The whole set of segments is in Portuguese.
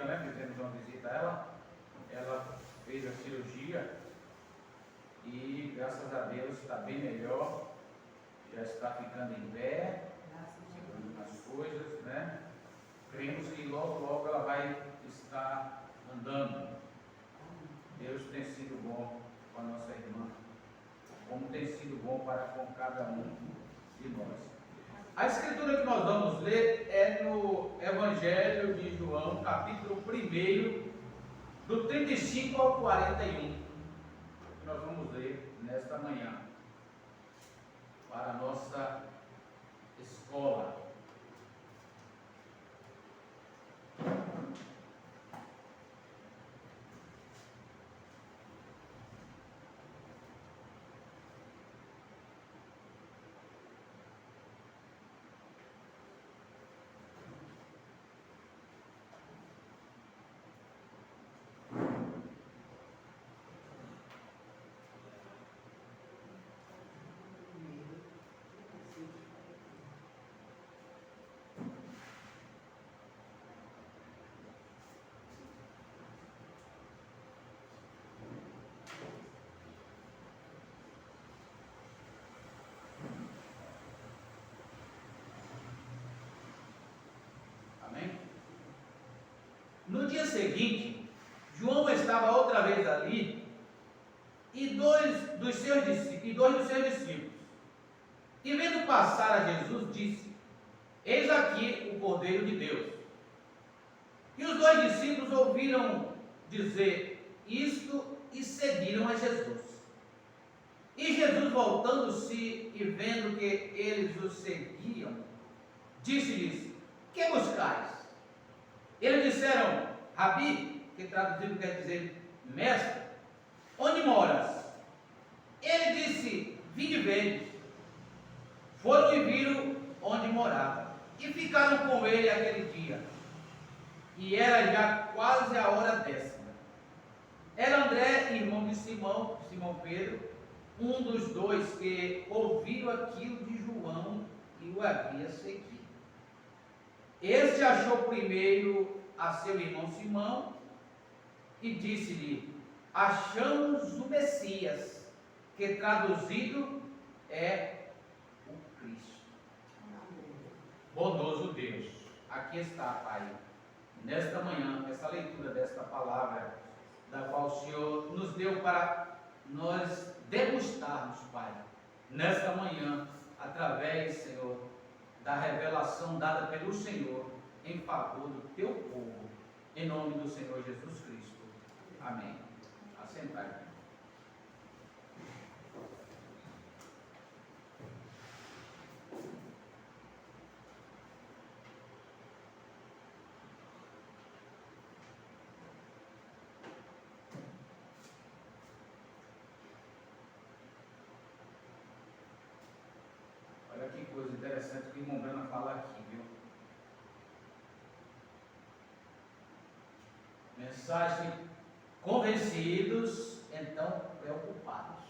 né? Fizemos uma visita a ela. Ela fez a cirurgia e, graças a Deus, está bem melhor. Já está ficando em pé, segurando as coisas, né? Cremos que logo, logo ela vai estar andando. Deus tem sido bom com a nossa irmã, como tem sido bom para com cada um de nós. A escritura que nós vamos ler é no Evangelho de João, capítulo 1, do 35 ao 41, que nós vamos ler nesta manhã, para a nossa escola. Amém? No dia seguinte, João estava outra vez ali e dois dos seus discípulos. E vendo passar a Jesus, disse: Eis aqui o Cordeiro de Deus. E os dois discípulos ouviram dizer isto e seguiram a Jesus. E Jesus, voltando-se e vendo que eles o seguiam, disse-lhes: Que buscais? Eles disseram: Rabi, que traduzido quer dizer mestre, onde moras? Ele disse: Vinde ver. Foram e viram onde morava, e ficaram com ele aquele dia. E era já quase a hora 10. Era André, irmão de Simão Pedro, um dos dois que ouviram aquilo de João e o havia seguido. Este achou primeiro a seu irmão Simão e disse-lhe: Achamos o Messias, que traduzido é o Cristo. Bondoso Deus, aqui está, Pai, nesta manhã, essa leitura desta palavra, da qual o Senhor nos deu para nós degustarmos, Pai, nesta manhã, através, Senhor, da revelação dada pelo Senhor em favor do teu povo, em nome do Senhor Jesus Cristo. Amém. Assentai. Olha que coisa interessante que o irmão Brana fala aqui, viu? Mensagem: convencidos, então preocupados.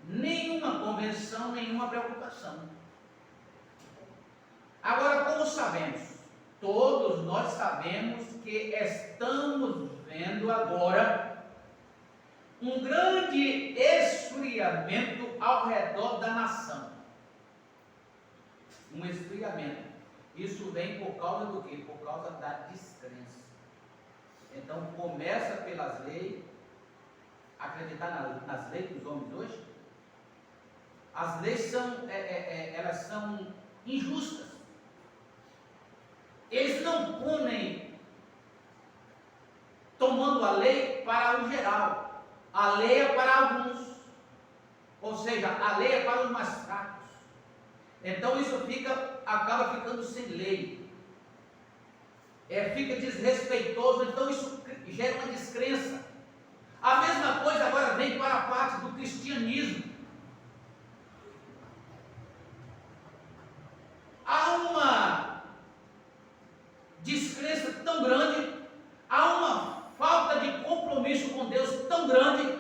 Nenhuma convenção, nenhuma preocupação. Agora, como sabemos? Todos nós sabemos que estamos vendo agora um grande esfriamento ao redor da nação. Um esfriamento. Isso vem por causa do quê? Por causa da descrença. Então começa pelas leis. Acreditar nas leis dos homens hoje. As leis são, elas são injustas. Eles não punem tomando a lei para o geral. A lei é para alguns. Ou seja, a lei é para os mais fracos. Então isso acaba ficando sem lei. Fica desrespeitoso, então isso gera uma descrença. A mesma coisa agora vem para a parte do cristianismo. Há uma descrença tão grande, há uma falta de compromisso com Deus tão grande,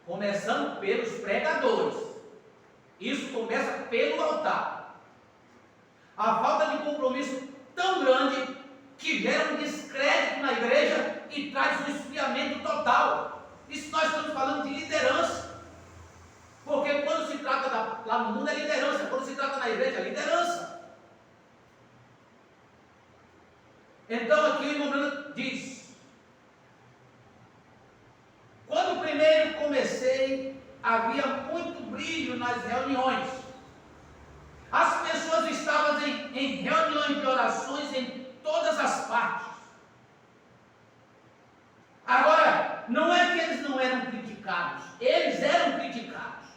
começando pelos pregadores. Isso começa pelo altar. A falta de compromisso tão grande que gera um descrédito na igreja e traz um esfriamento total. Isso nós estamos falando de liderança. Porque quando se trata lá no mundo é liderança, quando se trata na igreja é liderança. Então aqui o irmão Branco diz: quando primeiro comecei, havia muito brilho nas reuniões. As pessoas estavam em reuniões de orações em todas as partes. Agora, não é que eles não eram criticados, eles eram criticados.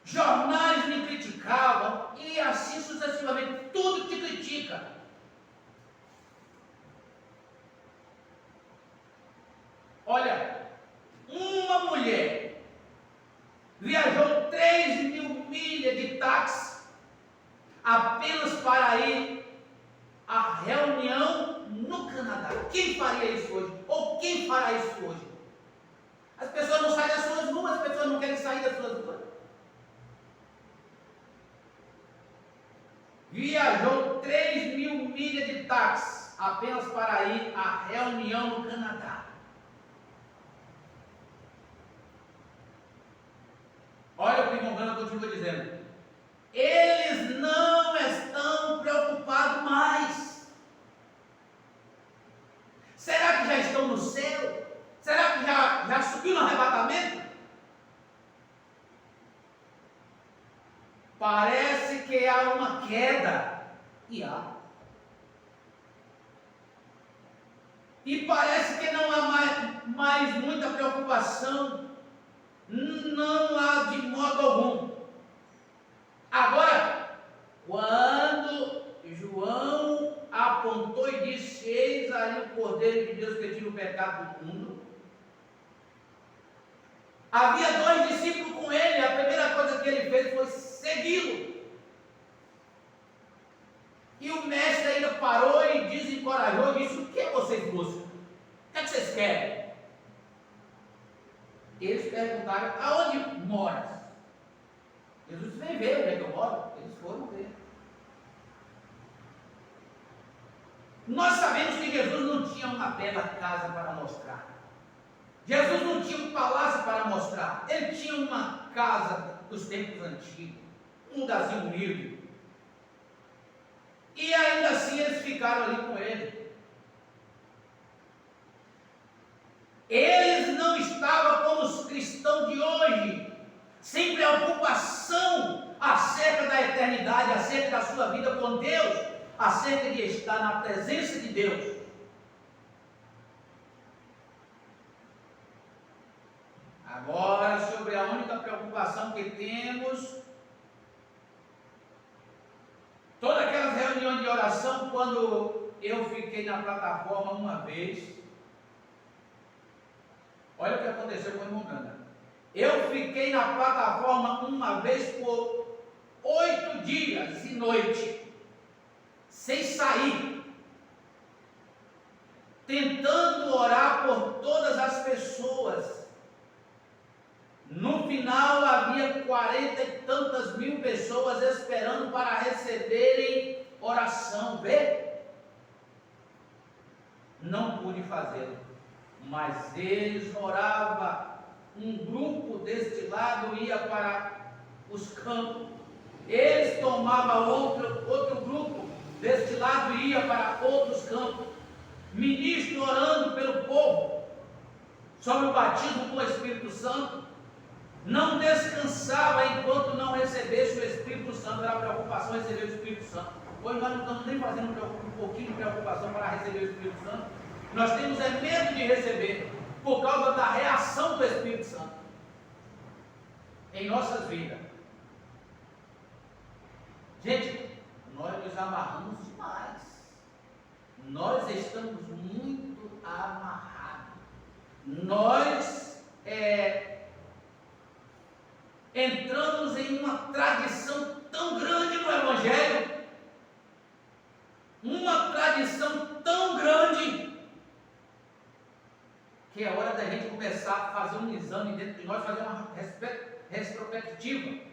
Jornais me criticavam e assim sucessivamente, tudo te critica. Olha, uma mulher viajou 3.000 milhas de táxi apenas para ir à reunião no Canadá. Quem faria isso hoje? Ou quem fará isso hoje? As pessoas não saem das suas ruas, as pessoas não querem sair das suas ruas. Viajou 3.000 milhas de táxi apenas para ir à reunião no Canadá. Olha o que o irmão Branco continua dizendo. Eles não estão preocupados mais. Será que já estão no céu? Será que já subiu no arrebatamento? Parece que há uma queda. E há. E parece que não há mais muita preocupação. Não há de modo algum. Agora, quando João apontou e disse: eis aí o Cordeiro de Deus que tira o pecado do mundo, havia 2 discípulos com ele. A primeira coisa que ele fez foi segui-lo. E o mestre ainda parou e desencorajou e disse: o que vocês buscam? O que vocês querem? Eles perguntaram: aonde moras? Jesus vem ver onde é que eu moro. Eles foram ver. Nós sabemos que Jesus não tinha uma bela casa para mostrar. Jesus não tinha um palácio para mostrar. Ele tinha uma casa dos tempos antigos, um lugarzinho humilde. E ainda assim eles ficaram ali com ele. Eles não estavam como os cristãos de hoje, sem preocupação acerca da eternidade, acerca da sua vida com Deus, acerca de estar na presença de Deus. Agora, sobre a única preocupação que temos, todas aquelas reuniões de oração, quando eu fiquei na plataforma uma vez, olha o que aconteceu com o irmão Ganda. Eu fiquei na plataforma uma vez por 8 dias e noite, sem sair, tentando orar por todas as pessoas. No final havia 40 e tantas mil pessoas esperando para receberem oração. Vê? Não pude fazê-lo, mas eles oravam. Um grupo deste lado ia para os campos, eles tomavam outro grupo deste lado e ia para outros campos. Ministro orando pelo povo sobre o batismo com o Espírito Santo. Não descansava enquanto não recebesse o Espírito Santo. Era a preocupação receber o Espírito Santo. Hoje nós não estamos nem fazendo um pouquinho de preocupação para receber o Espírito Santo. Nós temos medo de receber por causa da reação do Espírito Santo em nossas vidas. Gente, nós nos amarramos demais. Nós estamos muito amarrados. Nós entramos em uma tradição tão grande no Evangelho, uma tradição tão grande, que é hora da gente começar a fazer um exame dentro de nós, fazer uma retrospectiva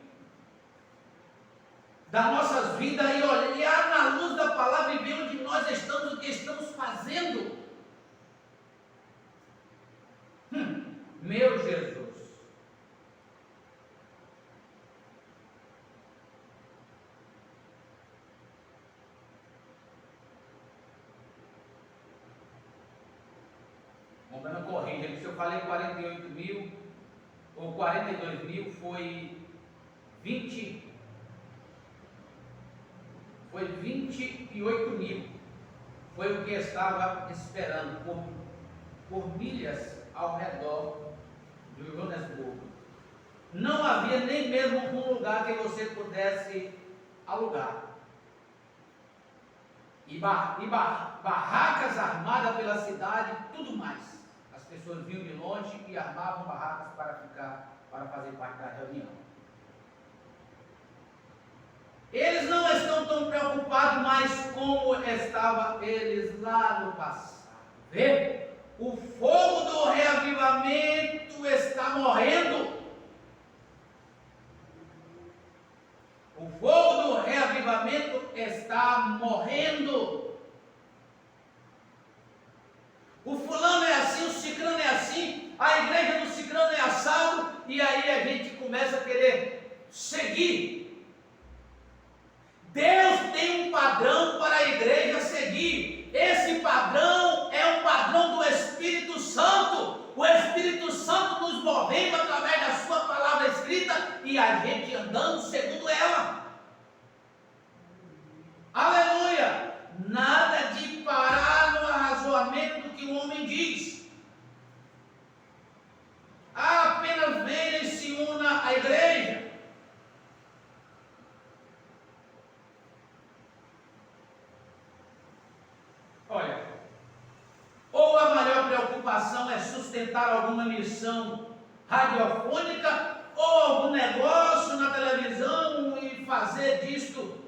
das nossas vidas e olhar na luz da palavra e ver onde nós estamos, o que estamos fazendo. Meu Jesus. Vamos corrigir, se eu falei 48 mil ou 42 mil, foi 28 mil. Foi o que estava esperando por milhas ao redor de Joanesburgo. Não havia nem mesmo um lugar que você pudesse alugar. E barracas armadas pela cidade, tudo mais. As pessoas vinham de longe e armavam barracas para fazer parte da reunião. Eles não estão tão preocupados mais como estavam eles lá no passado. Vê? O fogo do reavivamento está morrendo. O fogo do reavivamento está morrendo. O fulano é assim, o ciclano é assim, a igreja do ciclano é assado, e aí a gente começa a querer seguir. Deus tem um padrão para a igreja seguir. Esse padrão é um padrão do Espírito Santo. O Espírito Santo nos movendo através da sua palavra escrita e a gente andando segundo ela. Aleluia! Nada de parar no arrazoamento do que o homem diz. Apenas venha e se una à igreja. Olha, ou a maior preocupação é sustentar alguma missão radiofônica ou algum negócio na televisão e fazer disto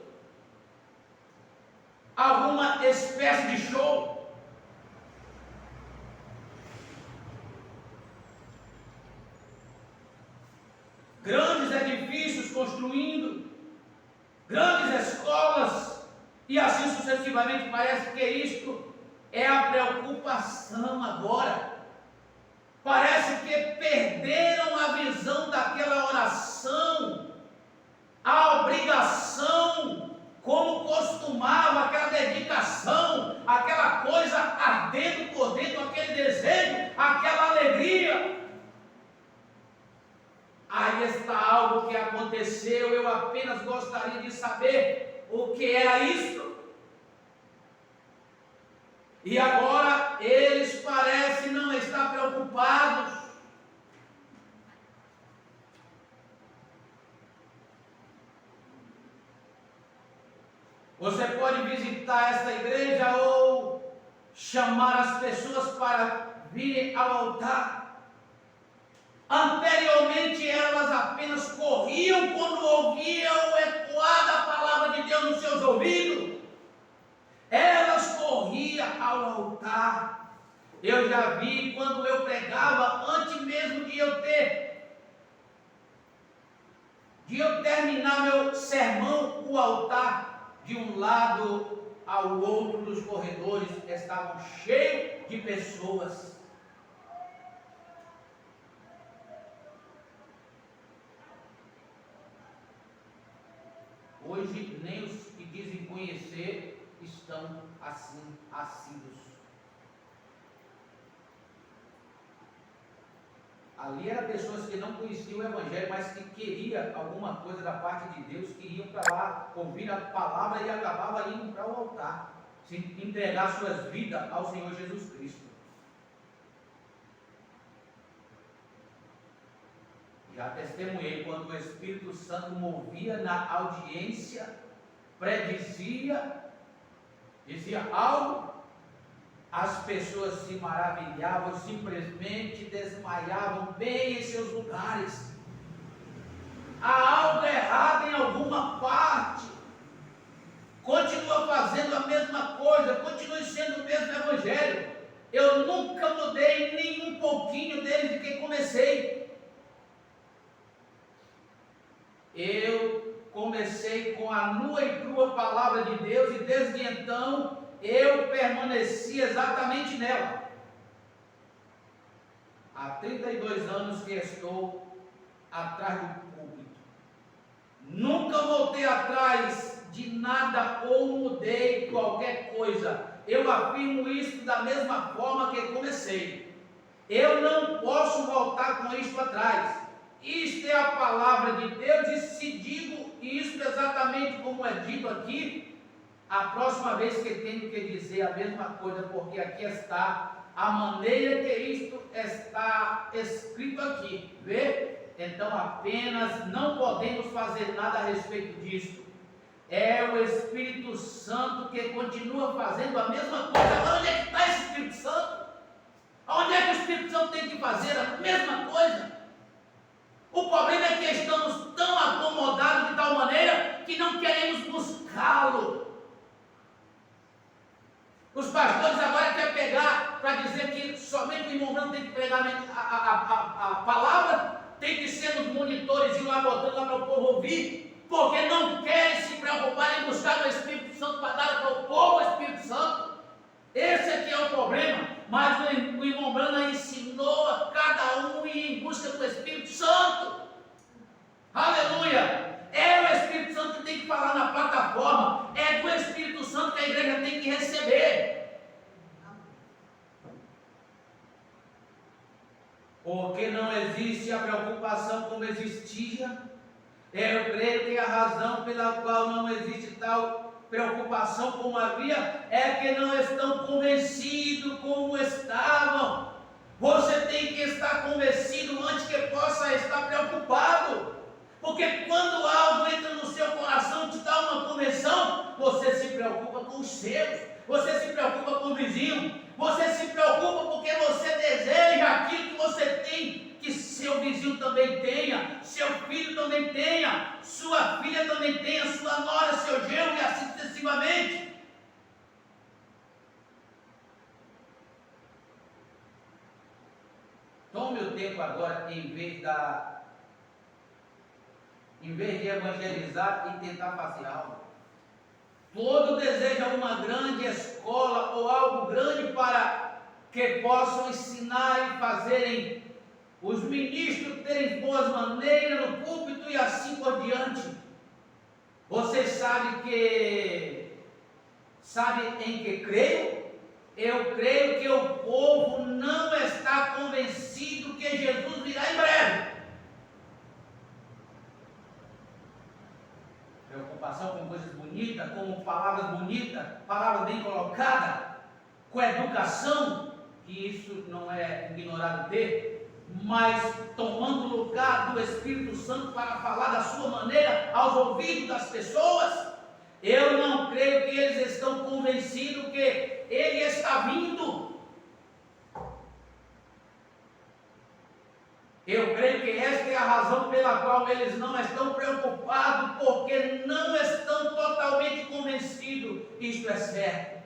alguma espécie de show. Grandes edifícios construindo, grandes escolas, e assim sucessivamente. Parece que isto é a preocupação agora. Parece que perderam a visão daquela oração, a obrigação, como costumava, aquela dedicação, aquela coisa ardendo por dentro, aquele desejo, aquela alegria. Aí está algo que aconteceu, eu apenas gostaria de saber o que era isso. E agora eles parecem não estar preocupados. Você pode visitar esta igreja ou chamar as pessoas para virem ao altar. Anteriormente elas apenas corriam quando ouviam o ecoar da palavra de Deus nos seus ouvidos. Elas corriam ao altar. Eu já vi quando eu pregava, antes mesmo de eu terminar meu sermão, o altar de um lado ao outro dos corredores estavam cheios de pessoas. Hoje nem os que dizem conhecer estão assim assíduos. Ali eram pessoas que não conheciam o Evangelho, mas que queriam alguma coisa da parte de Deus, que iam para lá ouvir a palavra e acabavam indo para o altar, se entregar suas vidas ao Senhor Jesus Cristo. Já testemunhei quando o Espírito Santo movia na audiência, predizia, dizia algo, as pessoas se maravilhavam, simplesmente desmaiavam bem em seus lugares. Há algo errado em alguma parte. Continua fazendo a mesma coisa, continue sendo o mesmo Evangelho. Eu nunca mudei nem um pouquinho desde que comecei. Eu comecei com a nua e crua palavra de Deus e desde então eu permaneci exatamente nela. Há 32 anos que estou atrás do púlpito. Nunca voltei atrás de nada ou mudei qualquer coisa. Eu afirmo isso da mesma forma que comecei. Eu não posso voltar com isto atrás. Isto é a palavra de Deus, e se digo isto exatamente como é dito aqui, a próxima vez que tenho que dizer a mesma coisa, porque aqui está a maneira que isto está escrito aqui, vê? Então apenas não podemos fazer nada a respeito disso. É o Espírito Santo que continua fazendo a mesma coisa. Agora, onde é que está esse Espírito Santo? Onde é que o Espírito Santo tem que fazer a mesma coisa? O problema é que estamos tão acomodados de tal maneira que não queremos buscá-lo. Os pastores agora querem pegar para dizer que somente o irmão Branco tem que pregar a palavra, tem que ser nos monitores e lá botando lá para o povo ouvir, porque não querem se preocupar em buscar o Espírito Santo para dar para o povo o Espírito Santo. Esse aqui é o problema. Mas o irmão Branco ensinou a cada um ir em busca do Espírito Santo. Aleluia! É o Espírito Santo que tem que falar na plataforma. É do Espírito Santo que a igreja tem que receber. Porque não existe a preocupação como existia. Eu creio que a razão pela qual não existe tal preocupação como havia é que não estão convencidos como estavam. Você tem que estar convencido antes que possa estar preocupado. Porque quando algo entra no seu coração, te dá uma convenção, você se preocupa com os seus, você se preocupa com o vizinho, você se preocupa porque você deseja aquilo que você tem, que seu vizinho também tenha, seu filho também tenha, sua filha também tenha, sua nora, seu genro e assim sucessivamente. Tome o tempo agora, em vez de evangelizar e tentar fazer algo. Todo deseja uma grande escola ou algo grande para que possam ensinar e fazerem os ministros terem boas maneiras no púlpito e assim por diante. Você sabe em que creio? Eu creio que o povo não está convencido que Jesus virá em breve. Preocupação com coisas bonitas, com palavras bonitas, palavras bem colocadas, com educação, que isso não é ignorado ter, mas tomando o lugar do Espírito Santo para falar da sua maneira aos ouvidos das pessoas. Eu não creio que eles estão convencidos que Ele está vindo. Eu creio que esta é a razão pela qual eles não estão preocupados, porque não estão totalmente convencidos, isto é certo.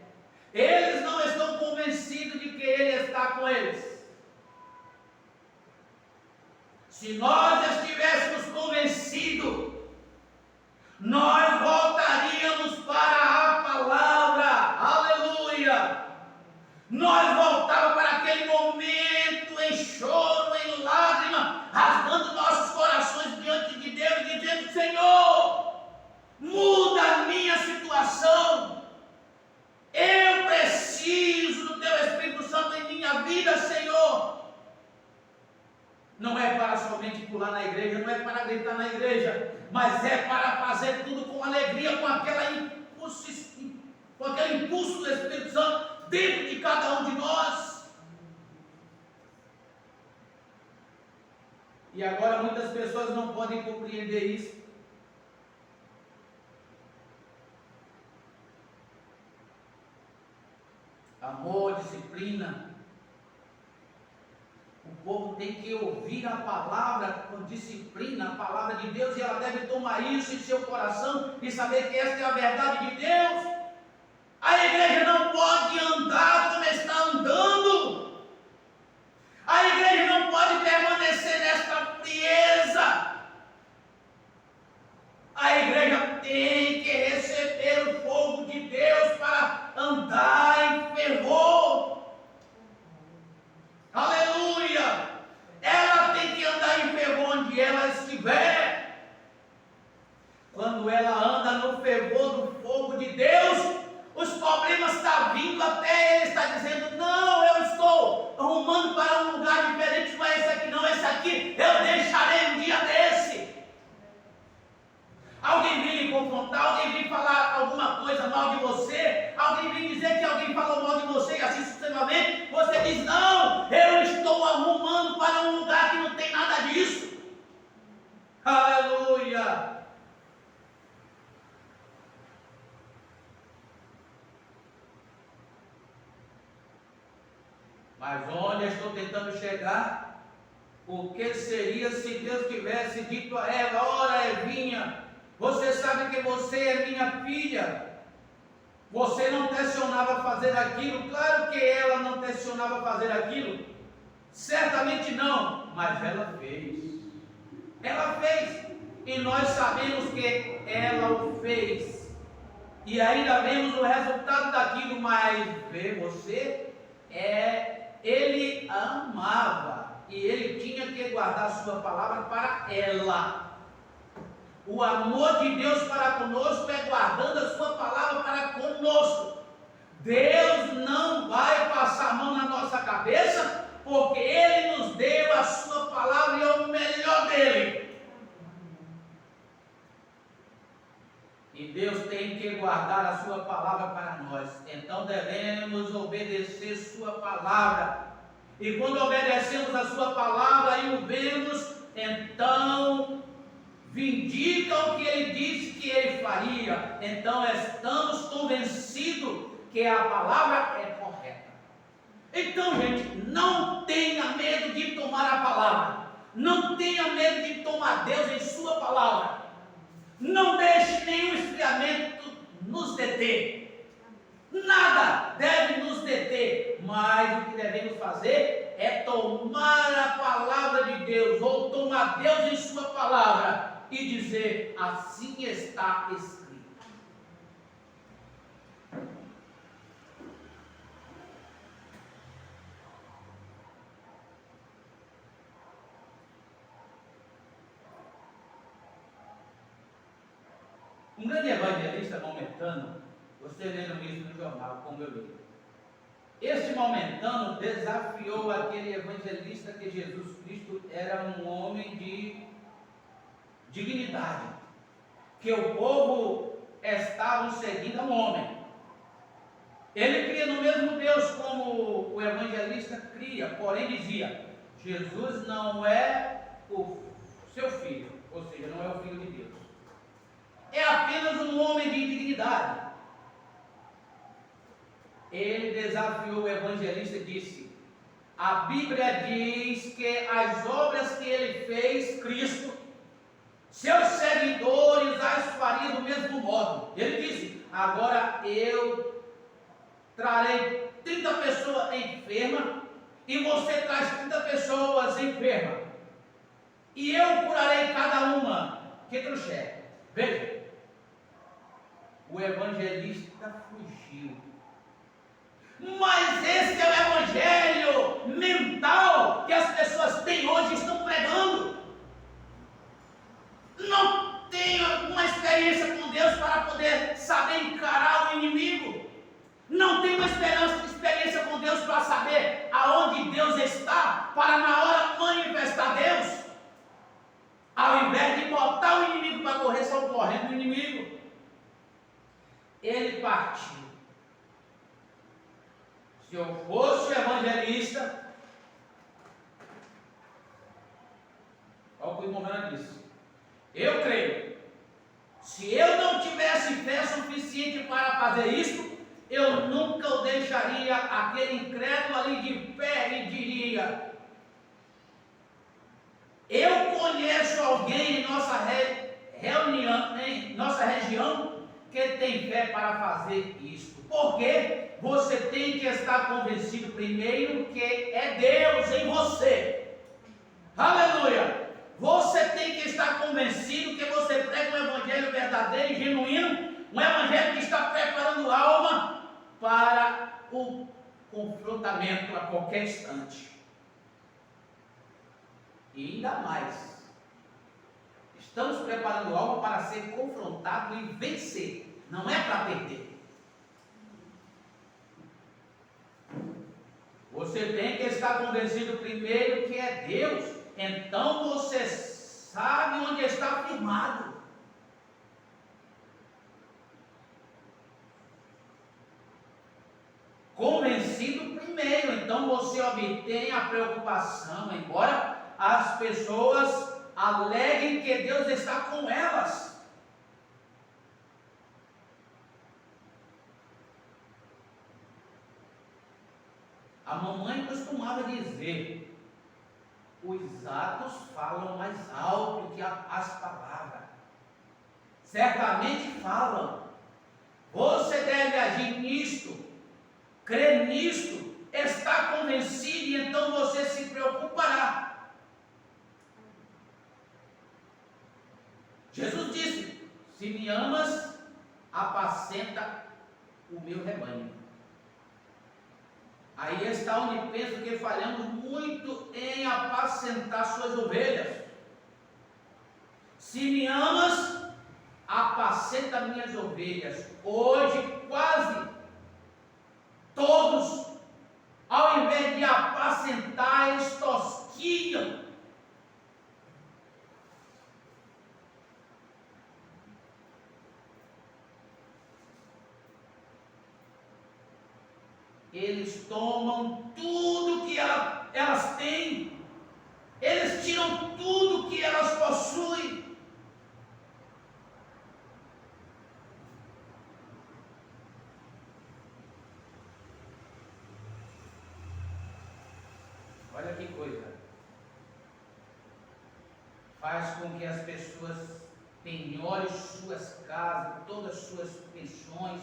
Eles não estão convencidos de que Ele está com eles. Se nós estivéssemos convencidos, nós voltaríamos para a palavra, aleluia. Nós voltávamos para aquele momento em choro, em lágrima, rasgando nossos corações diante de Deus, dizendo: Senhor, muda a minha situação. Eu preciso do Teu Espírito Santo em minha vida, Senhor. Não é para somente pular na igreja, não é para gritar na igreja, mas é para fazer tudo com alegria, com aquele impulso do Espírito Santo dentro de cada um de nós. E agora muitas pessoas não podem compreender isso. Amor, disciplina. O povo tem que ouvir a palavra com disciplina, a palavra de Deus, e ela deve tomar isso em seu coração e saber que esta é a verdade de Deus. A igreja não pode andar como está andando. A igreja não pode permanecer nesta frieza. A igreja tem que receber o fogo de Deus para andar em fervor. Aleluia! Mas onde eu estou tentando chegar, o que seria se Deus tivesse dito a ela: ora, Evinha, você sabe que você é minha filha, você não tencionava fazer aquilo? Claro que ela não tencionava fazer aquilo, certamente não, mas ela fez. Ela fez, e nós sabemos que ela o fez, e ainda vemos o resultado daquilo. Mas vê você, ele amava, e ele tinha que guardar a sua palavra para ela. O amor de Deus para conosco é guardando a sua palavra para conosco. Deus não vai passar a mão na nossa cabeça, porque Ele nos deu a sua palavra e é o melhor dele. E Deus tem que guardar a sua palavra para nós. Então devemos obedecer sua palavra. E quando obedecemos a sua palavra e o vemos, então vindica o que ele disse que ele faria. Então estamos convencidos que a palavra é correta. Então, gente, não tenha medo de tomar a palavra. Não tenha medo de tomar Deus em sua palavra. Não deixe nenhum esfriamento nos deter. Nada deve nos deter. Mas o que devemos fazer é tomar a palavra de Deus, ou tomar Deus em sua palavra e dizer: assim está escrito. Um grande evangelista maometano, você leram isso no jornal, como eu li. Este maometano desafiou aquele evangelista que Jesus Cristo era um homem de dignidade, que o povo estava seguindo a um homem. Ele cria no mesmo Deus como o evangelista cria, porém dizia: Jesus não é o seu filho, ou seja, não é o filho de Deus. É apenas um homem de dignidade. Ele desafiou o evangelista e disse: a Bíblia diz que as obras que ele fez, Cristo, seus seguidores as fariam do mesmo modo. Ele disse: agora eu trarei 30 pessoas enfermas e você traz 30 pessoas enfermas, e eu curarei cada uma que trouxer. Veja, o evangelista fugiu. Mas esse é o evangelho mental que as pessoas têm hoje, estão pregando. Não tem uma experiência com Deus para poder saber encarar o inimigo. Não tem uma experiência com Deus para saber aonde Deus está, para na hora manifestar Deus. Ao invés de botar o inimigo para correr, são correndo do inimigo. Ele partiu. Se eu fosse evangelista, olha o que o irmão disse. Eu creio, se eu não tivesse fé suficiente para fazer isso, eu nunca o deixaria aquele incrédulo ali de pé e diria: eu conheço alguém em nossa reunião, em nossa região, que tem fé para fazer isso. Porque você tem que estar convencido primeiro que é Deus em você. Aleluia! Você tem que estar convencido que você prega um evangelho verdadeiro e genuíno, um evangelho que está preparando a alma para o confrontamento a qualquer instante. E ainda mais, estamos preparando a alma para ser confrontado e vencer, não é para perder. Você tem que estar convencido primeiro que é Deus, então você sabe onde está firmado. Convencido primeiro, então você obtém a preocupação, embora as pessoas aleguem que Deus está com elas. A mamãe costumava dizer: os atos falam mais alto que as palavras. Certamente falam. Você deve agir nisto, crer nisto, estar convencido, e então você se preocupará. Jesus disse: se me amas, apacenta o meu rebanho. Aí está onde penso que falhamos muito em apacentar suas ovelhas. Se me amas, apacenta minhas ovelhas. Hoje, quase todos, ao invés de apacentar, eles tosquiam. Eles tomam tudo que elas têm. Eles tiram tudo que elas possuem. Olha que coisa. Faz com que as pessoas penhorem suas casas, todas as suas pensões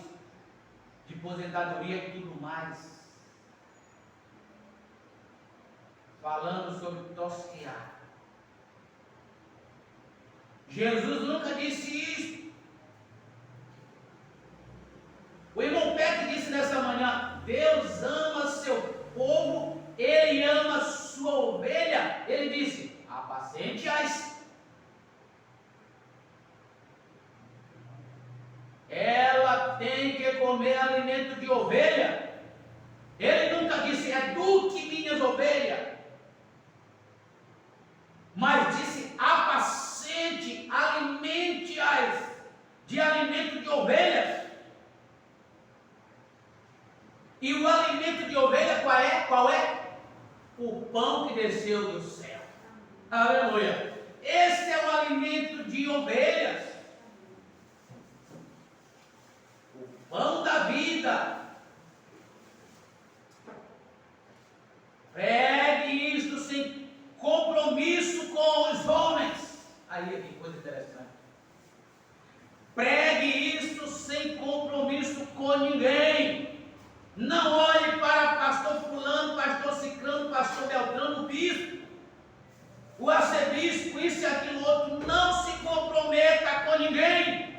de aposentadoria e tudo mais. Falando sobre tosquear. Jesus nunca disse isso. O irmão Peck disse nessa manhã: Deus ama seu povo, Ele ama sua ovelha. Ele disse: apacente-as. Ela tem que comer alimento de ovelha. Ele nunca disse: eduque minhas ovelhas. Mas disse: apacente, alimente-as de alimento de ovelhas. E o alimento de ovelha qual é? Qual é? O pão que desceu do céu. Aleluia. Esse é o alimento de ovelhas. O pão da vida. Pregue isto sem compromisso com os homens. Aí é que coisa interessante. Pregue isto sem compromisso com ninguém. Não olhe para pastor fulano, pastor ciclano, pastor beltrano, bispo, o arcebispo, isso e aquilo outro. Não se comprometa com ninguém.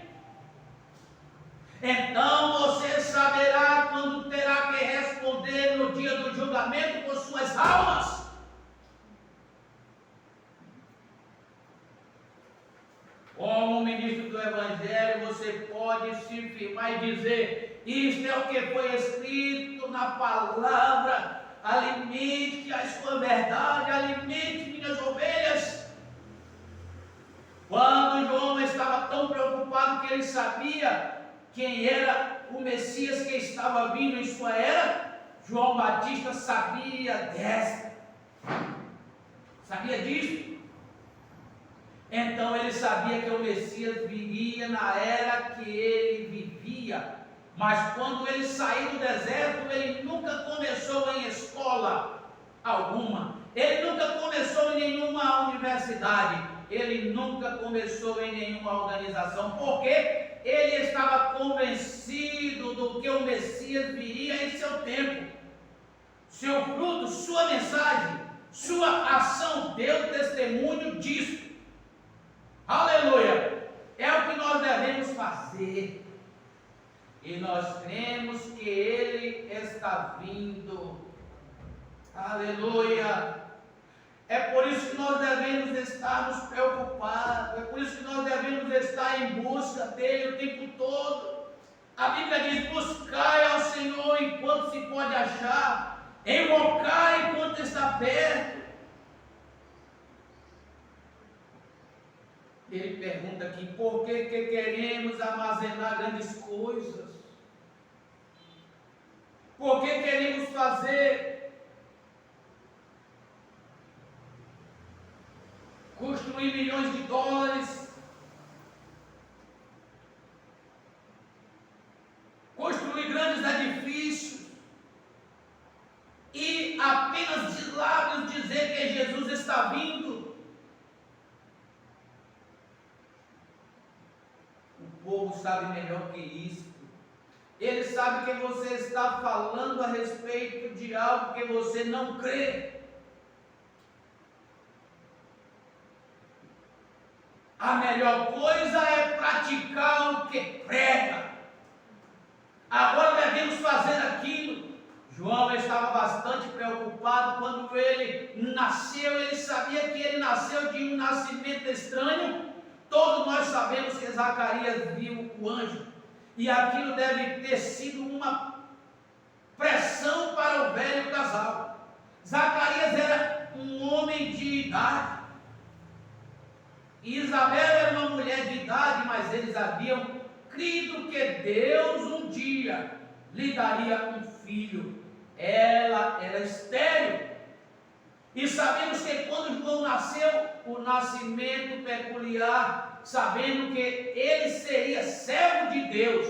Então você saberá quando terá que responder no dia do julgamento por suas almas. Como ministro do Evangelho, você pode se firmar e dizer: isto é o que foi escrito na palavra. Alimente-as com a verdade, alimente minhas ovelhas. Quando João estava tão preocupado que ele sabia quem era o Messias que estava vindo em sua era, João Batista sabia dessa. Sabia disso? Então ele sabia que o Messias viria na era que ele vivia. Mas quando ele saiu do deserto, ele nunca começou em escola alguma. Ele nunca começou em nenhuma universidade. Ele nunca começou em nenhuma organização. Porque ele estava convencido do que o Messias viria em seu tempo. Seu fruto, sua mensagem, sua ação deu testemunho disso. Aleluia! É o que nós devemos fazer. E nós cremos que Ele está vindo. Aleluia! É por isso que nós devemos estarmos preocupados. É por isso que nós devemos estar em busca dEle o tempo todo. A Bíblia diz: buscai ao Senhor enquanto se pode achar. Invocai enquanto está perto. Ele pergunta aqui: por que queremos armazenar grandes coisas? Por que queremos construir milhões de dólares, construir grandes edifícios e apenas de lábios dizer que Jesus está vindo. O povo sabe melhor que isso. Ele sabe que você está falando a respeito de algo que você não crê. A melhor coisa é praticar o que prega. Agora devemos fazer aquilo. João estava bastante preocupado quando ele nasceu. Ele sabia que ele nasceu de um nascimento estranho. Todos nós sabemos que Zacarias viu o anjo. E aquilo deve ter sido uma pressão para o velho casal. Zacarias era um homem de idade. Isabel era uma mulher de idade, mas eles haviam crido que Deus um dia lhe daria um filho. Ela era estéril. E sabemos que quando João nasceu, o nascimento peculiar, sabendo que ele seria servo de Deus,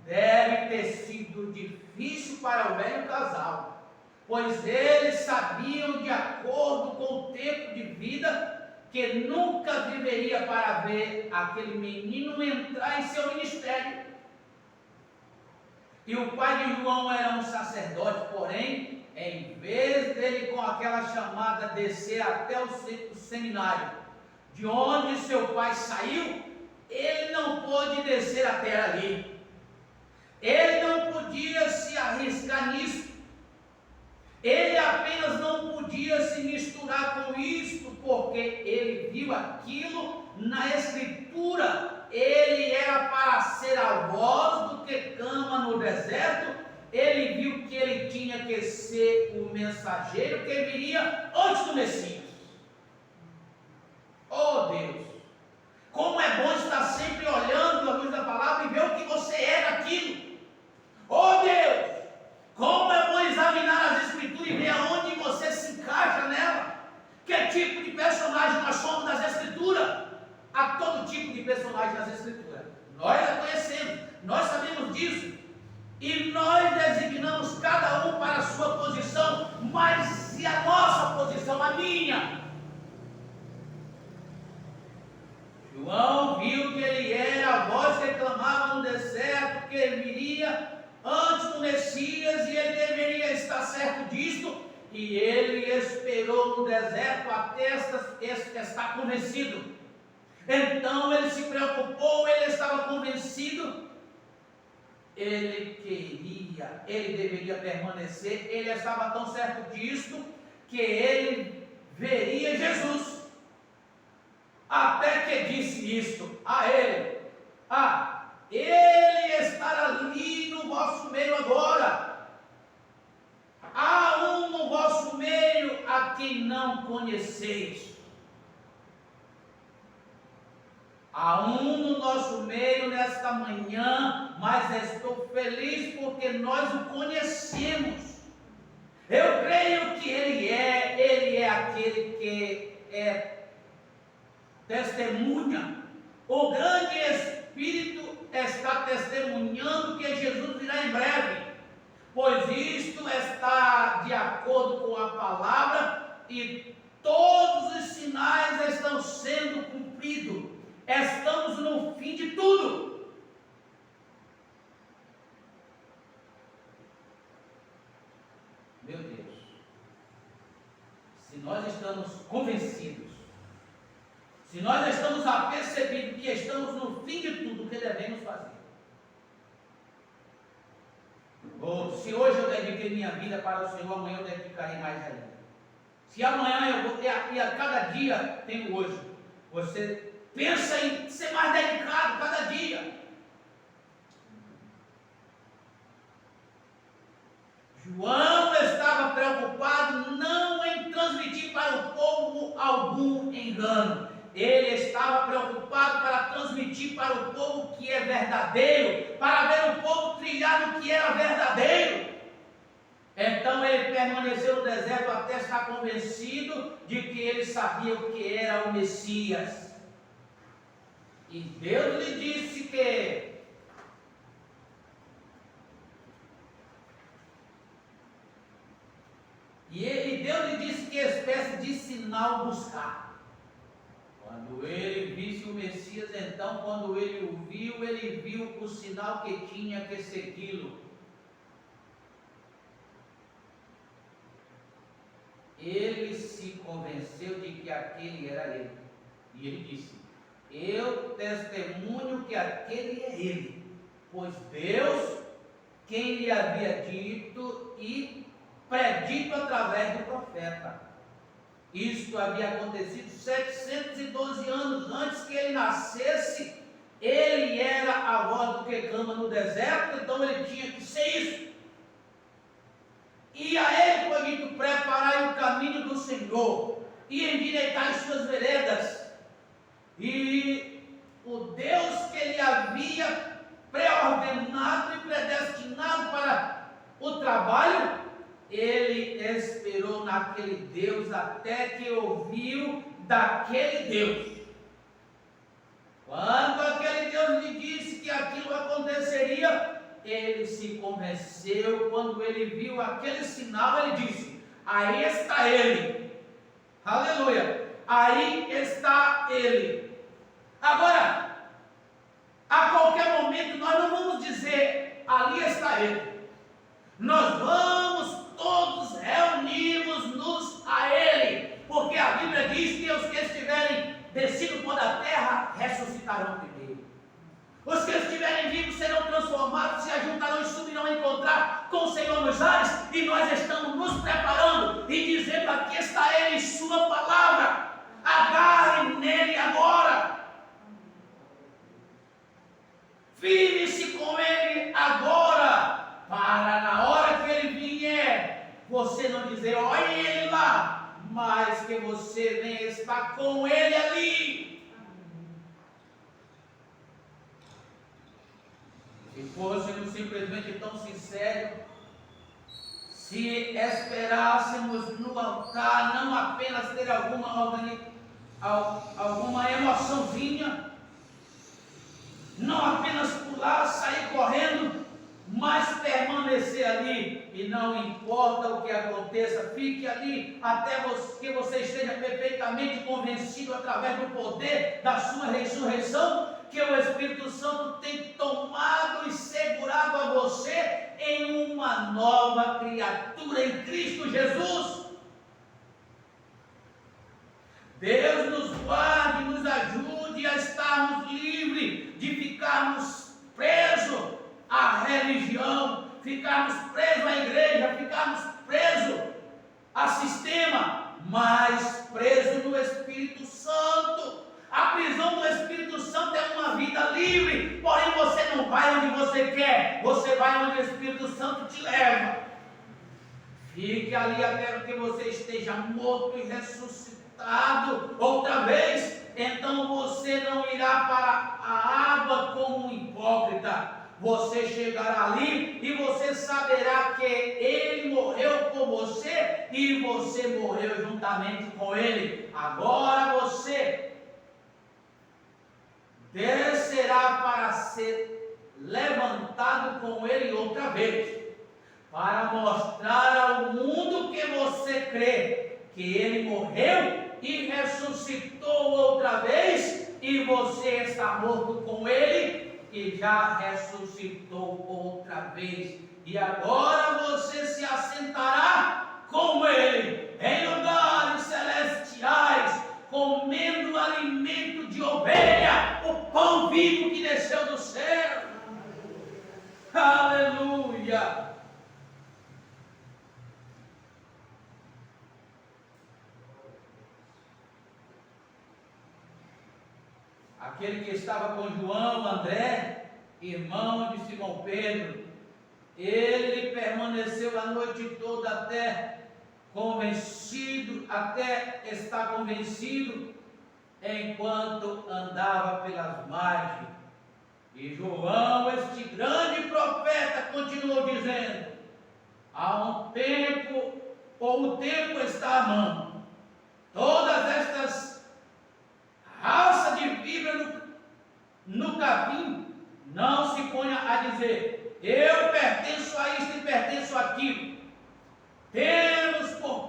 deve ter sido difícil para o velho casal, pois eles sabiam, de acordo com o tempo de vida, que nunca viveria para ver aquele menino entrar em seu ministério. E o pai de João era um sacerdote, porém, em vez dele com aquela chamada descer até o seminário, de onde seu pai saiu, ele não pôde descer até ali. Ele não podia se arriscar nisso. Ele apenas não podia se misturar com isto, porque ele viu aquilo na Escritura. Ele era para ser a voz do que clama no deserto. Ele viu que ele tinha que ser o mensageiro que viria antes do Messias. Oh Deus! Como é bom estar sempre olhando a luz da palavra e ver o que você é naquilo. Oh Deus! Como é bom examinar as Escrituras e ver aonde você se encaixa nela. Que tipo de personagem nós somos nas Escrituras? Há todo tipo de personagem nas Escrituras. Nós a conhecemos, nós sabemos disso. E nós designamos cada um para a sua posição. Mas e a nossa posição, a minha? João viu que ele era a voz que clamava no deserto, que ele viria antes do Messias, e ele deveria estar certo disto, e ele esperou no deserto até estar convencido. Então ele se preocupou, ele estava convencido, ele deveria permanecer, ele estava tão certo disto, que ele veria Jesus, até que disse isto a ele: ele está ali no vosso meio agora. Há um no vosso meio a quem não conheceis. Há um no nosso meio nesta manhã, mas estou feliz porque nós o conhecemos. Eu creio que ele é aquele que é testemunha. O grande Espírito está testemunhando que Jesus virá em breve, pois isto está de acordo com a palavra e todos os sinais estão sendo cumpridos. Estamos no fim de tudo. Meu Deus, se nós estamos convencidos, se nós estamos apercebidos que estamos no fim de tudo, o que devemos fazer? Ou se hoje eu dediquei minha vida para o Senhor, amanhã eu dedicarei mais ainda. Se amanhã eu vou ter, e a cada dia tenho hoje, você pensa em ser mais dedicado cada dia. João estava preocupado não em transmitir para o povo algum engano. Ele estava preocupado para transmitir para o povo que é verdadeiro, para ver o povo trilhar no que era verdadeiro. Então ele permaneceu no deserto até estar convencido de que ele sabia o que era o Messias. E Deus lhe disse que E Deus lhe disse que espécie de sinal buscar. Quando ele visse o Messias, então, quando ele o viu, ele viu o sinal que tinha que segui-lo. Ele se convenceu de que aquele era ele. E ele disse: eu testemunho que aquele é ele, pois Deus, quem lhe havia dito e predito através do profeta. Isto havia acontecido 712 anos antes que ele nascesse. Ele era a voz do que clama no deserto, então ele tinha que ser isso. E a ele foi dito: preparai o caminho do Senhor e endireitai as suas veredas. E o Deus que ele havia pré-ordenado e predestinado para o trabalho, ele esperou naquele Deus até que ouviu daquele Deus. Quando aquele Deus lhe disse que aquilo aconteceria, ele se convenceu. Quando ele viu aquele sinal, ele disse: aí está ele. Aleluia! Aí está ele. Agora, a qualquer momento nós não vamos dizer: ali está ele. Nós vamos todos reunirmos-nos a ele, porque a Bíblia diz que os que estiverem descido por da terra ressuscitarão primeiro. Os que estiverem vivos serão transformados, se ajuntarão e subirão a encontrar com o Senhor nos ares, e nós estamos nos preparando e dizendo: aqui está ele em sua palavra, agarre nele agora, firme-se com ele agora, para na hora que ele vier, você não dizer: olha ele lá, mas que você venha estar com ele ali. Se fôssemos simplesmente tão sinceros, se esperássemos no altar não apenas ter alguma emoçãozinha, não apenas pular, sair correndo, mas permanecer ali, e não importa o que aconteça, fique ali até que você esteja perfeitamente convencido através do poder da sua ressurreição, que o Espírito Santo tem tomado e segurado a você em uma nova criatura em Cristo Jesus. Deus nos guarde, nos ajude a estarmos livres de ficarmos presos à religião, ficarmos presos à igreja, ficarmos presos a sistema, mas presos no Espírito Santo. A prisão do Espírito Santo é uma vida livre, porém você não vai onde você quer, você vai onde o Espírito Santo te leva. Fique ali até que você esteja morto e ressuscitado outra vez, então você não irá para a água como um hipócrita. Você chegará ali e você saberá que ele morreu por você e você morreu juntamente com ele. Agora você descerá para ser levantado com ele outra vez, para mostrar ao mundo que você crê que ele morreu e ressuscitou outra vez, e você está morto com ele e já ressuscitou outra vez, e agora você se assentará com ele em lugares celestiais, comendo alimento de ovelha, o pão vivo que desceu do céu. Aleluia! Aquele que estava com João, André, irmão de Simão Pedro, ele permaneceu a noite toda até estar convencido, enquanto andava pelas margens. E João, este grande profeta, continuou dizendo: há um tempo, ou o tempo está à mão, todas estas raças de fibra no capim, não se ponha a dizer: eu pertenço a isto e pertenço àquilo. Temos por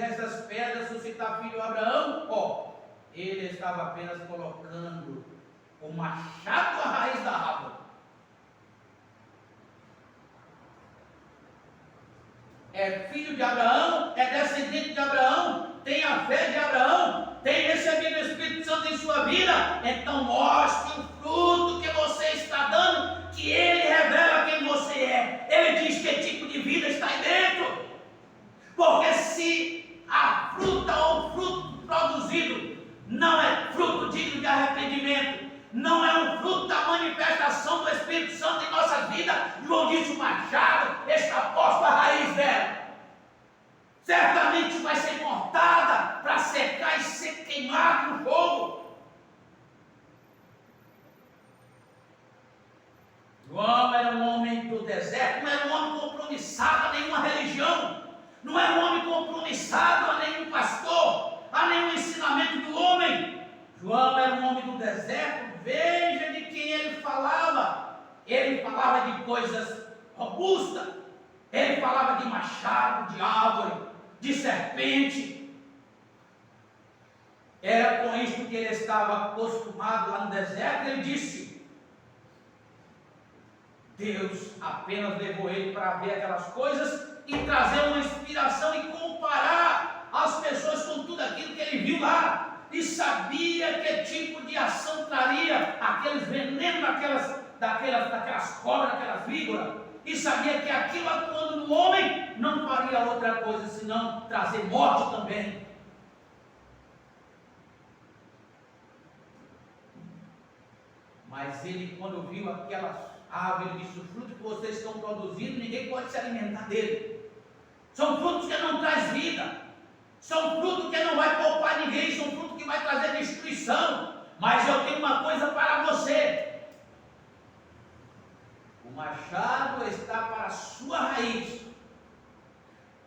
dessas pedras suscitar filho a Abraão? Ó, ele estava apenas colocando o machado à raiz da árvore. É filho de Abraão, é descendente de Abraão, tem a fé de Abraão, tem recebido o Espírito Santo em sua vida, então mostre o fruto que você está dando, que ele revela quem você é. Ele diz que tipo de vida está aí dentro. Porque se a fruta ou o fruto produzido não é fruto digno de arrependimento, não é um fruto da manifestação do Espírito Santo em nossa vida, João disse: o machado está posto à raiz dela. Certamente vai ser cortada para secar e ser queimado no fogo. João era um homem do deserto, não era um homem compromissado a nenhuma religião, não era um homem compromissado a nenhum pastor, a nenhum ensinamento do homem. João era um homem do deserto. Veja de quem ele falava. Ele falava de coisas robustas, ele falava de machado, de árvore, de serpente. Era com isso que ele estava acostumado lá no deserto. Ele disse: Deus apenas levou ele para ver aquelas coisas e trazer uma inspiração e comparar as pessoas com tudo aquilo que ele viu lá. E sabia que tipo de ação traria aqueles venenos daquelas cobras, daquelas víboras. E sabia que aquilo, atuando no homem, não faria outra coisa senão trazer morte também. Mas ele, quando viu aquelas árvores, disse: o fruto que vocês estão produzindo, ninguém pode se alimentar dele. São frutos que não trazem vida. São frutos que não vai poupar ninguém. São frutos que vai trazer destruição. Mas eu tenho uma coisa para você: o machado está para a sua raiz,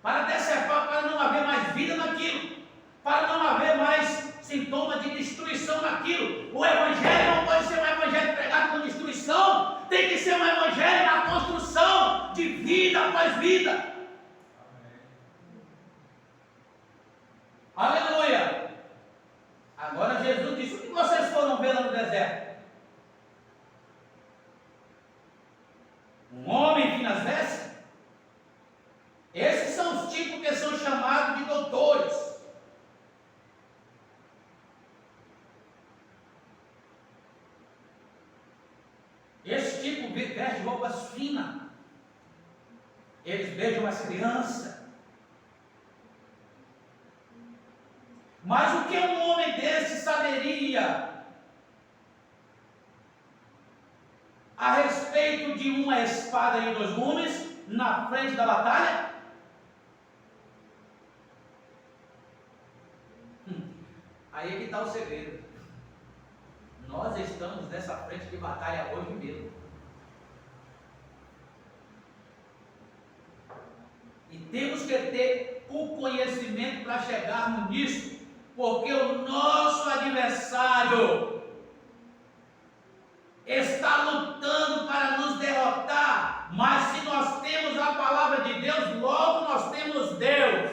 para decepar, para não haver mais vida naquilo, para não haver mais sintomas de destruição naquilo. O evangelho não pode ser um evangelho pregado com destruição, tem que ser um evangelho na construção de vida após vida. Aleluia! Agora Jesus disse: o que vocês foram ver lá no deserto? Um homem finas vestes? Esses são os tipos que são chamados de doutores. Esse tipo veste roupas finas. Eles beijam as crianças. Mas o que um homem desse saberia a respeito de uma espada e dois gumes na frente da batalha? Aí é que está o segredo. Nós estamos nessa frente de batalha hoje mesmo. E temos que ter o conhecimento para chegarmos nisso. Porque o nosso adversário está lutando para nos derrotar, mas se nós temos a palavra de Deus, logo nós temos Deus.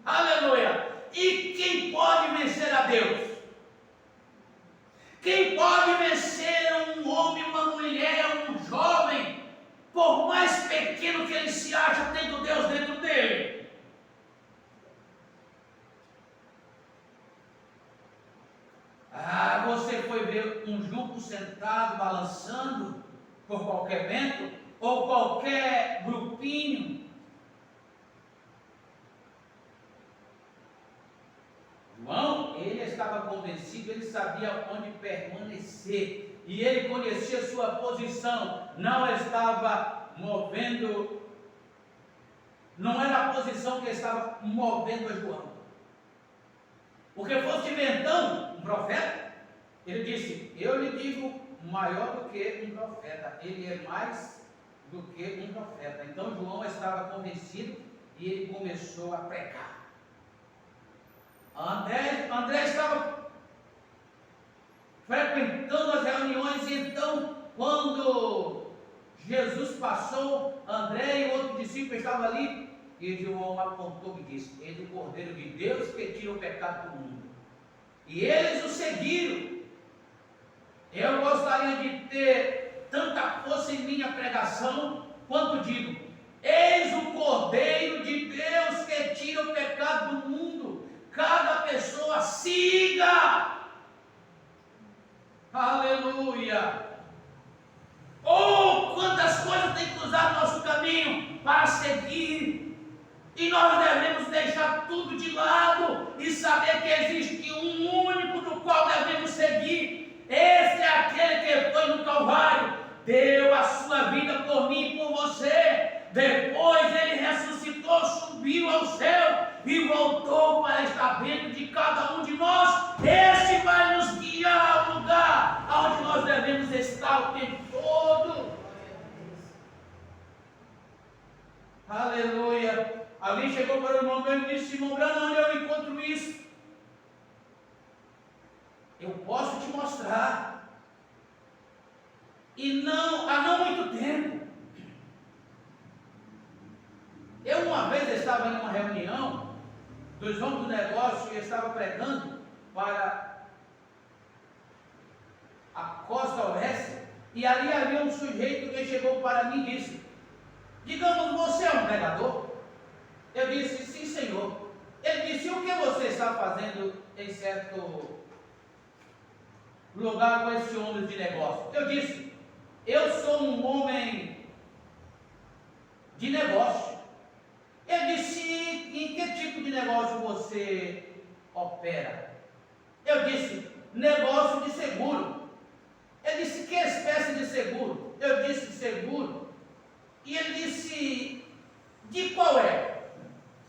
Aleluia! E quem pode vencer a Deus? Quem pode vencer um homem, uma mulher, um jovem, por mais pequeno que ele se acha, tendo Deus dentro dele? Você foi ver um junco sentado, balançando por qualquer vento, ou qualquer grupinho? João, ele estava convencido, ele sabia onde permanecer, e ele conhecia sua posição, não estava movendo, não era a posição que estava movendo a João. Porque fosse inventando um profeta, ele disse: eu lhe digo maior do que um profeta, ele é mais do que um profeta. Então João estava convencido e ele começou a pregar. André estava frequentando as reuniões, e então, quando Jesus passou, André e outro discípulo estavam ali E João apontou e disse: eis o Cordeiro de Deus que tira o pecado do mundo. E eles o seguiram. Eu gostaria de ter tanta força em minha pregação, quanto digo: eis o Cordeiro de Deus que tira o pecado do mundo. Cada pessoa siga. Aleluia. Oh, quantas coisas tem que cruzar no nosso caminho para seguir. E nós devemos deixar tudo de lado e saber que existe um único do qual devemos seguir. Esse é aquele que foi no Calvário, deu a sua vida por mim e por você. Depois ele ressuscitou, subiu ao céu e voltou para estar dentro de cada um de nós. Esse vai nos guiar ao lugar onde nós devemos estar o tempo todo. Aleluia. Alguém chegou para o irmão Brano e disse: irmão Brano, onde eu encontro isso? Eu posso te mostrar. E há não muito tempo, eu uma vez estava em uma reunião dos homens do negócio e estava pregando para a costa oeste, e ali havia um sujeito que chegou para mim e disse: digamos, você é um pregador? Eu disse: sim, senhor. Ele disse: o que você está fazendo em certo lugar com esse homem de negócio? Eu disse: eu sou um homem de negócio. Ele disse: em que tipo de negócio você opera? Eu disse: negócio de seguro. Ele disse: que espécie de seguro? Eu disse: seguro. E ele disse: de qual é?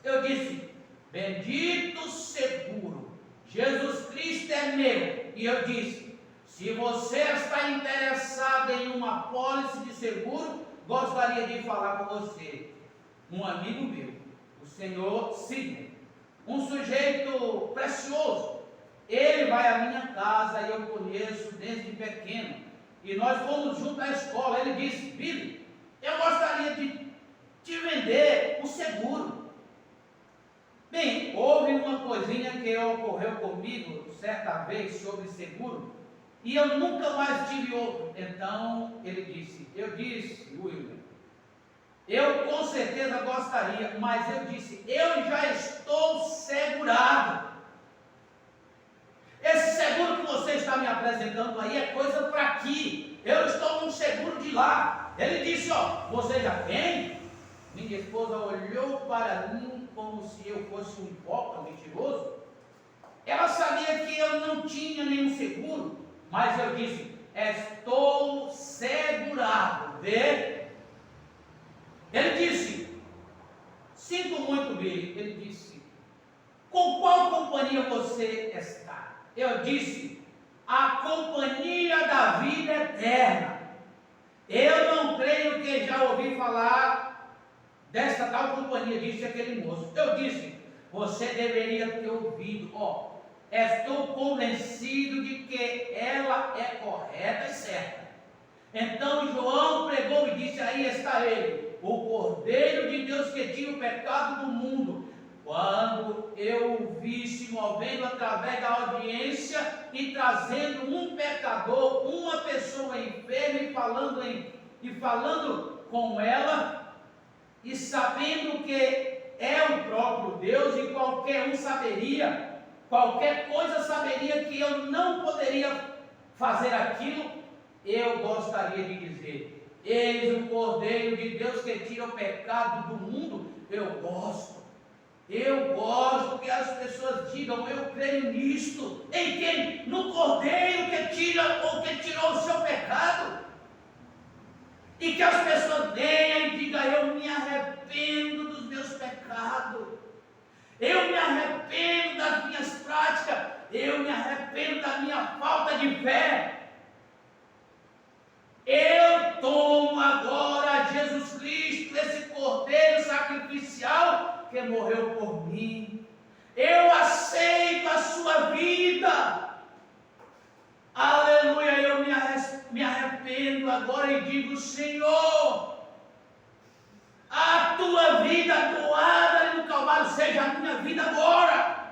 Eu disse: bendito seguro, Jesus Cristo é meu. E eu disse: se você está interessado em uma pólice de seguro, gostaria de falar com você. Um amigo meu, o senhor Sidney, um sujeito precioso. Ele vai à minha casa e eu conheço desde pequeno. E nós fomos juntos à escola. Ele disse: Billy, eu gostaria de te vender um seguro. Bem, houve uma coisinha que ocorreu comigo certa vez sobre seguro, e eu nunca mais tive outro. Então ele disse: eu disse, William, eu com certeza gostaria, mas eu disse: eu já estou segurado. Esse seguro que você está me apresentando aí é coisa para aqui. Eu estou num seguro de lá. Ele disse: ó, você já tem? Minha esposa olhou para mim como se eu fosse um hipócrita mentiroso. Ela sabia que eu não tinha nenhum seguro, mas eu disse: estou segurado. Vê? Ele disse: sinto muito, Billy. Ele disse: com qual companhia você está? Eu disse: a companhia da vida eterna. Eu não creio que já ouvi falar desta tal companhia, disse aquele moço. Eu disse: você deveria ter ouvido. Ó, estou convencido de que ela é correta e certa. Então João pregou e disse: aí está ele, o Cordeiro de Deus que tira o pecado do mundo. Quando eu o vi se movendo através da audiência e trazendo um pecador, uma pessoa enferma e falando com ela, e sabendo que é o próprio Deus, e qualquer um saberia, qualquer coisa saberia que eu não poderia fazer aquilo, eu gostaria de dizer: eis o Cordeiro de Deus que tira o pecado do mundo. Eu gosto que as pessoas digam: eu creio nisto. Em quem? No Cordeiro que tira ou que tirou o seu pecado. E que as pessoas venham e digam: eu me arrependo dos meus pecados, eu me arrependo das minhas práticas, eu me arrependo da minha falta de fé. Eu tomo agora Jesus Cristo, esse Cordeiro sacrificial que morreu por mim. Eu aceito a sua vida. Aleluia, eu me arrependo agora e digo: Senhor, a tua vida doada vida agora.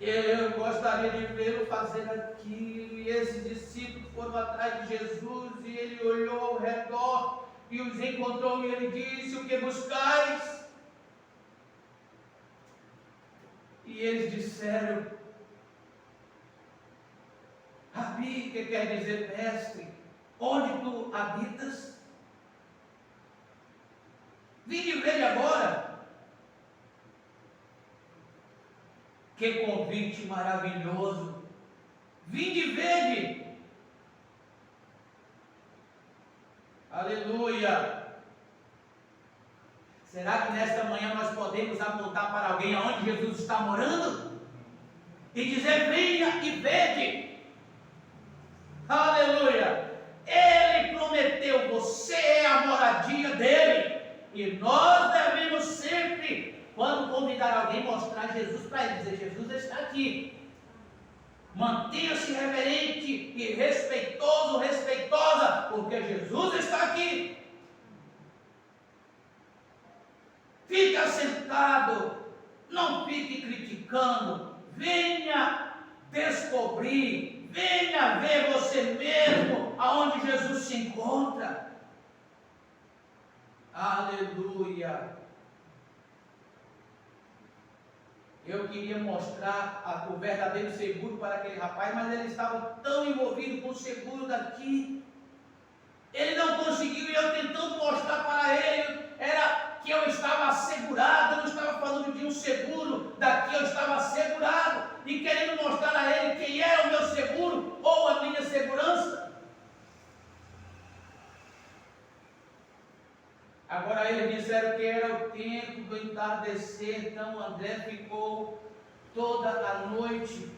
Eu gostaria de vê-lo fazer aquilo. E esses discípulos foram atrás de Jesus e ele olhou ao redor e os encontrou e ele disse: o que buscais? E eles disseram: Rabi, que quer dizer mestre, onde tu habitas? Vinde ver agora. Que convite maravilhoso! Vinde vede! Aleluia! Será que nesta manhã nós podemos apontar para alguém aonde Jesus está morando? E dizer: venha e vede! Aleluia! Ele prometeu, você é a moradia dele. E nós devemos sempre, quando convidar alguém, mostrar Jesus para ele, dizer: Jesus está aqui. Mantenha-se reverente e respeitoso, respeitosa, porque Jesus está aqui. Fica sentado, não fique criticando, venha descobrir, venha ver você mesmo aonde Jesus se encontra. Aleluia! Eu queria mostrar o verdadeiro seguro para aquele rapaz, mas ele estava tão envolvido com o seguro daqui, ele não conseguiu. E eu tentando mostrar para ele, era que eu estava assegurado. Eu não estava falando de um seguro daqui, eu estava assegurado, e querendo mostrar a ele quem era o meu seguro, ou a minha segurança. Agora eles disseram que era o tempo do entardecer, então André ficou toda a noite.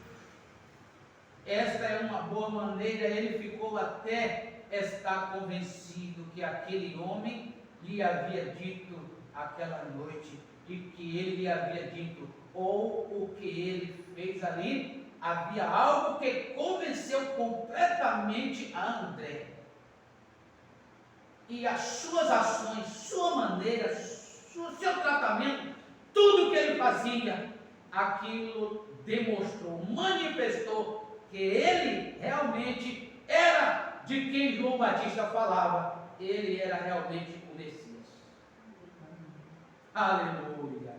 Esta é uma boa maneira. Ele ficou até estar convencido que aquele homem lhe havia dito aquela noite, e que ele lhe havia dito, ou o que ele fez ali, havia algo que convenceu completamente a André. E as suas ações, sua maneira, seu tratamento, tudo que ele fazia, aquilo demonstrou, manifestou que ele realmente era de quem João Batista falava. Ele era realmente o Messias. Aleluia!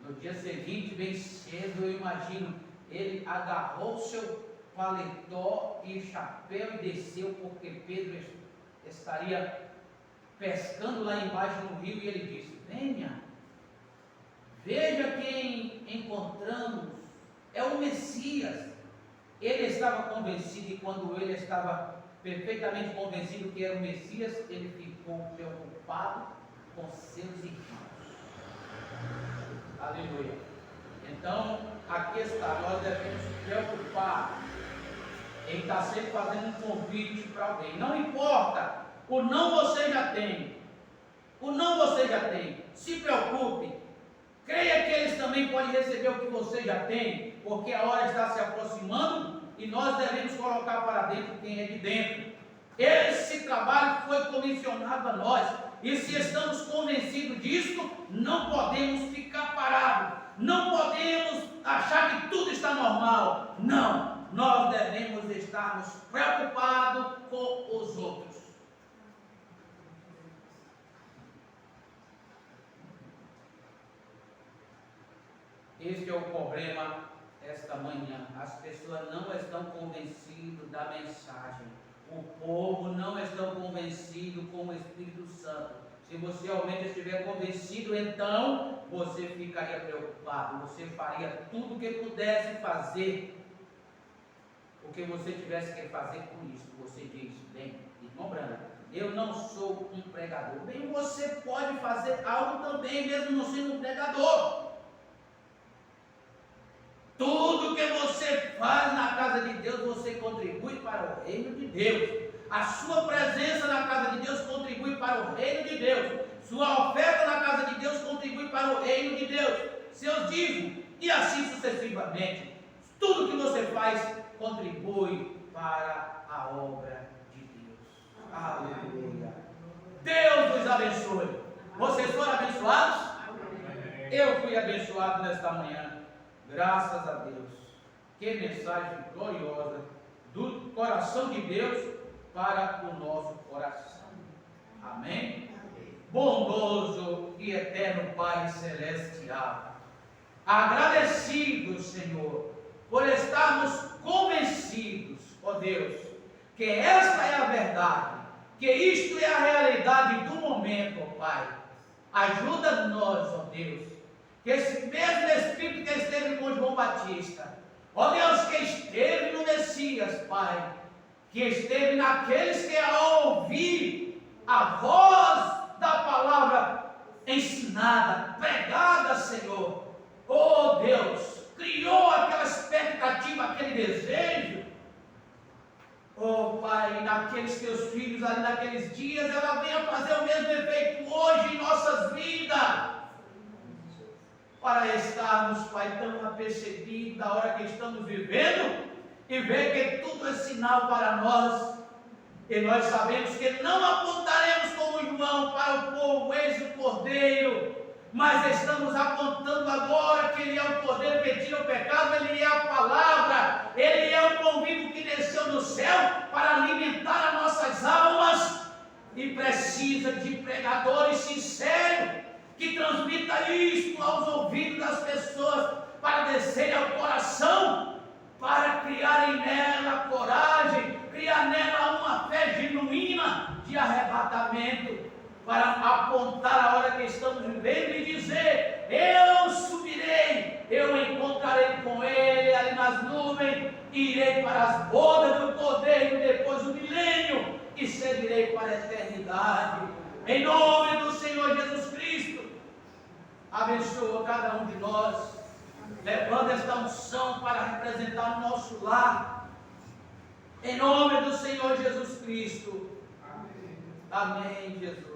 No dia seguinte, bem cedo, eu imagino, ele agarrou seu paletó e chapéu e desceu, porque Pedro estaria pescando lá embaixo no rio, e ele disse: venha, veja quem encontramos, é o Messias. Ele estava convencido, e quando ele estava perfeitamente convencido que era o Messias, ele ficou preocupado com seus irmãos. Aleluia! Então, aqui está, nós devemos nos preocupar em estar sempre fazendo um convite para alguém. Não importa, o não você já tem. O não você já tem. Se preocupe. Creia que eles também podem receber o que você já tem, porque a hora está se aproximando e nós devemos colocar para dentro quem é de dentro. Esse trabalho foi comissionado a nós, e se estamos convencidos disso, não podemos ficar parados, não podemos achar que tudo está normal. Não, nós devemos estarmos preocupados com os outros. Este é o problema esta manhã. As pessoas não estão convencidas da mensagem. O povo não está convencido com o Espírito Santo. Se você realmente estiver convencido, então você ficaria preocupado. Você faria tudo o que pudesse fazer, o que você tivesse que fazer com isso. Você diz: bem, irmão Branco, eu não sou um pregador. Bem, você pode fazer algo também, mesmo não sendo um pregador. Tudo que você faz na casa de Deus, você contribui para o reino de Deus. A sua presença na casa de Deus contribui para o reino de Deus. Sua oferta na casa de Deus contribui para o reino de Deus. Seus dízimos, e assim sucessivamente. Tudo que você faz contribui para a obra de Deus. Aleluia. Deus nos abençoe. Vocês foram abençoados? Eu fui abençoado nesta manhã. Graças a Deus. Que mensagem gloriosa do coração de Deus para o nosso coração. Amém? Bondoso e eterno Pai Celestial, agradecidos, Senhor, por estarmos convencidos, ó Deus, que esta é a verdade, que isto é a realidade do momento, ó Pai. Ajuda-nos, ó Deus, que esse mesmo Espírito que esteve com João Batista, ó Deus, que esteve no Messias, Pai, que esteve naqueles que ao ouvir a voz da palavra ensinada, pregada, Senhor, oh Deus, criou aquela expectativa, aquele desejo, oh Pai, naqueles teus filhos ali naqueles dias, ela venha fazer o mesmo efeito hoje em nossas vidas, para estarmos, Pai, tão apercebidos da hora que estamos vivendo e ver que tudo é sinal para nós. E nós sabemos que não apontaremos como João para o povo, eis o Cordeiro, mas estamos apontando agora que Ele é o Cordeiro que tira o pecado, Ele é a palavra, Ele é o pão vivo que desceu do céu para alimentar as nossas almas, e precisa de pregadores sinceros, que transmita isto aos ouvidos das pessoas, para descer ao coração, para criarem nela coragem, criar nela uma fé genuína de arrebatamento, para apontar a hora que estamos vivendo e dizer: eu subirei, eu encontrarei com Ele ali nas nuvens, irei para as bodas do Cordeiro depois do milênio e seguirei para a eternidade. Em nome do Senhor Jesus Cristo, abençoa cada um de nós, levando esta unção para representar o nosso lar, em nome do Senhor Jesus Cristo. Amém, Jesus.